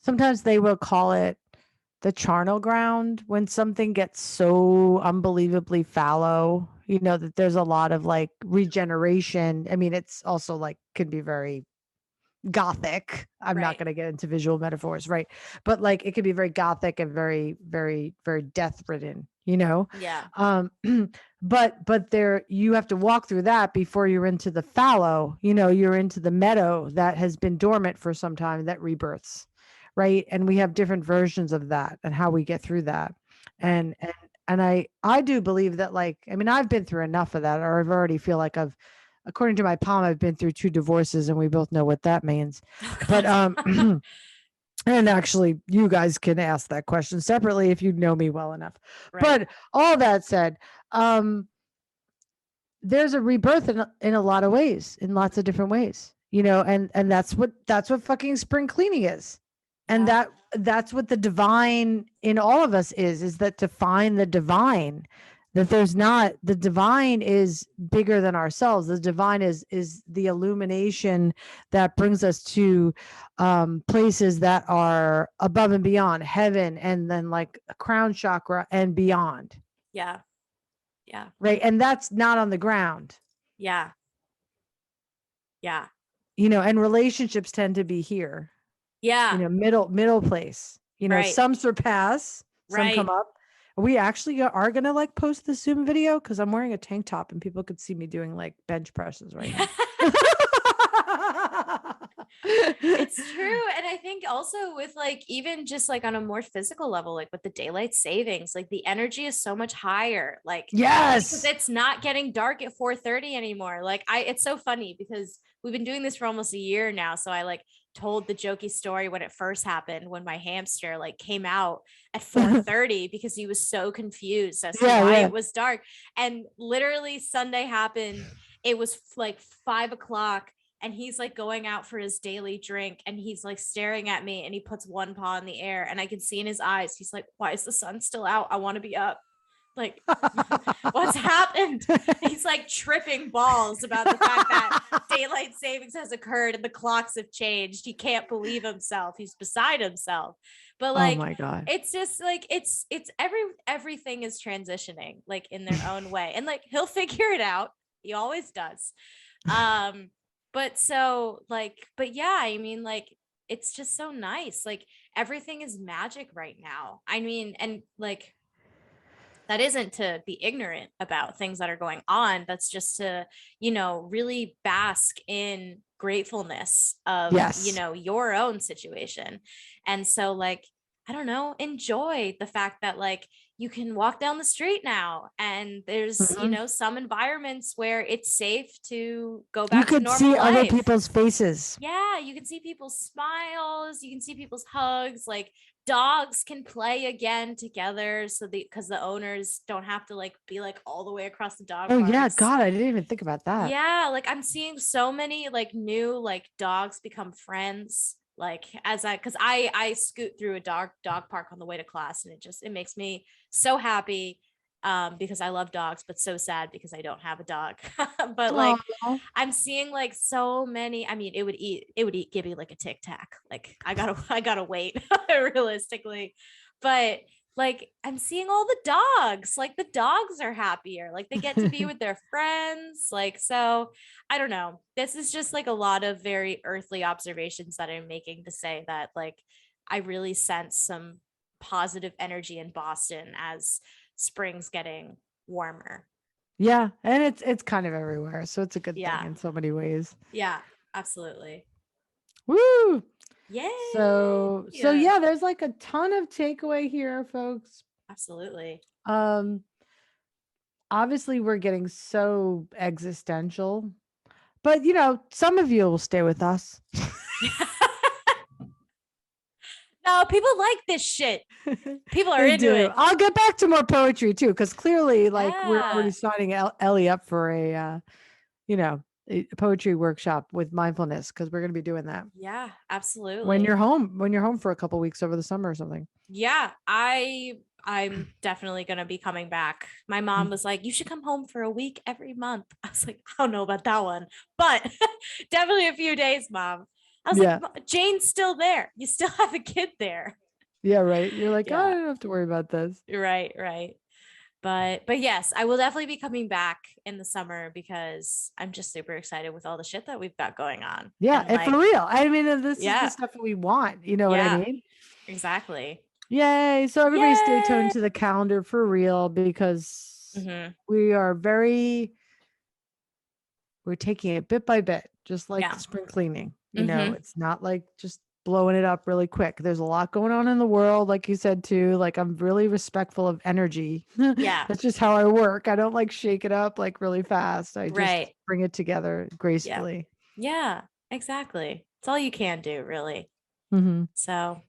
sometimes they will call it the charnel ground when something gets so unbelievably fallow, that there's a lot of like regeneration. I mean, it's also like can be very gothic. I'm not going to get into visual metaphors, right? But like it could be very gothic and very, very, very death ridden, Yeah. But there you have to walk through that before you're into the fallow, you're into the meadow that has been dormant for some time that rebirths, right? And we have different versions of that and how we get through that. And I do believe that, like, I mean, I've been through enough of that, or I've already feel like according to my palm, I've been through 2 divorces, and we both know what that means. But and actually, you guys can ask that question separately if you know me well enough. Right. But all that said, there's a rebirth in a lot of ways, in lots of different ways, and that's what fucking spring cleaning is. And that's what the divine in all of us is that to find the divine, that the divine is bigger than ourselves. The divine is the illumination that brings us to places that are above and beyond heaven, and then like a crown chakra and beyond. Yeah. Right. And that's not on the ground. Yeah. And relationships tend to be here. Yeah. Middle place. Right. Some surpass, some come up. We actually are gonna like post the Zoom video because I'm wearing a tank top and people could see me doing like bench presses right now. It's true. And I think also with like even just like on a more physical level, like with the daylight savings, like the energy is so much higher. Like yes, because it's not getting dark at 4:30 anymore. Like it's so funny because we've been doing this for almost a year now. So I like told the jokey story when it first happened, when my hamster like came out at 4:30 because he was so confused as to why it was dark. And literally Sunday happened. It was like 5:00 and he's like going out for his daily drink and he's like staring at me and he puts one paw in the air and I can see in his eyes, he's like, why is the sun still out? I want to be up. Like, what's happened? He's like tripping balls about the fact that daylight savings has occurred and the clocks have changed. He can't believe himself. He's beside himself. But like, oh my God, it's just like, it's everything is transitioning like in their own way. And like, he'll figure it out. He always does. But so like, but yeah, I mean, like, it's just so nice. Like everything is magic right now. I mean, and like, that isn't to be ignorant about things that are going on. That's just to, really bask in gratefulness of, your own situation. And so like, I don't know, enjoy the fact that like you can walk down the street now and there's, some environments where it's safe to go back to normal life. You could see other people's faces. Yeah, you can see people's smiles, you can see people's hugs, like dogs can play again together because the owners don't have to like be like all the way across the dog parks. Yeah, God, I didn't even think about that. Yeah, like I'm seeing so many like new like dogs become friends, like because I scoot through a dog park on the way to class and it makes me so happy because I love dogs, but so sad because I don't have a dog. But like I'm seeing like so many. I mean, it would eat Gibby like a Tic Tac. Like I gotta wait realistically, but like I'm seeing all the dogs. Like the dogs are happier. Like they get to be with their friends. Like so, I don't know. This is just like a lot of very earthly observations that I'm making to say that like I really sense some positive energy in Boston as spring's getting warmer. Yeah, and it's kind of everywhere, so it's a good thing in so many ways. Yeah, absolutely. Woo! Yay. So yeah, there's like a ton of takeaway here, folks. Absolutely. Obviously we're getting so existential, but some of you will stay with us. No, people like this shit. People are They into do. it. I'll get back to more poetry too, because clearly, like, we're already Yeah. signing Ellie up for a poetry workshop with mindfulness, because we're going to be doing that Yeah, when absolutely. you're home for a couple weeks over the summer or something. Yeah, I'm definitely gonna be coming back. My mom was like, "You should come home for a week every month." I was like, "I don't know about that one, but definitely a few days, mom." I was like, Yeah. "Jane's still there. You still have a kid there." Yeah. Right. You're like, oh, I Yeah, don't have to worry about this. right, right. But yes, I will definitely be coming back in the summer because I'm just super excited with all the shit that we've got going on. Yeah. And And for like, real. I mean, this is the yeah, stuff that we want. You know what I yeah, mean? exactly. Yay. So everybody stay tuned Yay. to the calendar for real, because Hmm. we are we're taking it bit by bit, just like Yeah. spring cleaning. Hmm. It's not like just blowing it up really quick. There's a lot going on in the world, like you said too. Like, I'm really respectful of energy. Yeah. That's just how I work. I don't like shake it up like really fast. I just Right. bring it together Yeah. gracefully. Yeah, exactly. It's all you can do, really. Hmm. So,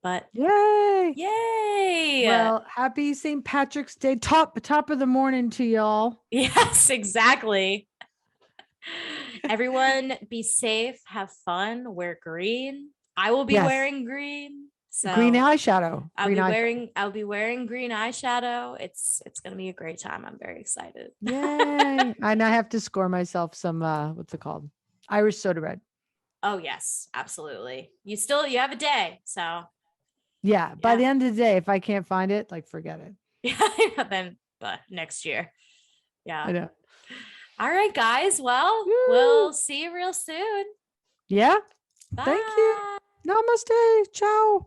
but Yay. yay. Well, happy St. Patrick's Day. Top of the morning to y'all. Yes, exactly. Everyone be safe, have fun, wear green. I will be Yes. wearing green. Green So eyeshadow. I'll Green be eyeshadow. wearing green eyeshadow. It's gonna be a great time. I'm very excited. Yay. And I have to score myself some what's it called? Irish soda bread. Oh yes, absolutely. You have a day. So Yeah. By yeah. the end of the day, if I can't find it, like, forget it. Yeah, then but next year. I Yeah. know. All right, guys. Well, Woo. we'll see you real soon. Yeah. Thank you. Bye. Namaste. Ciao.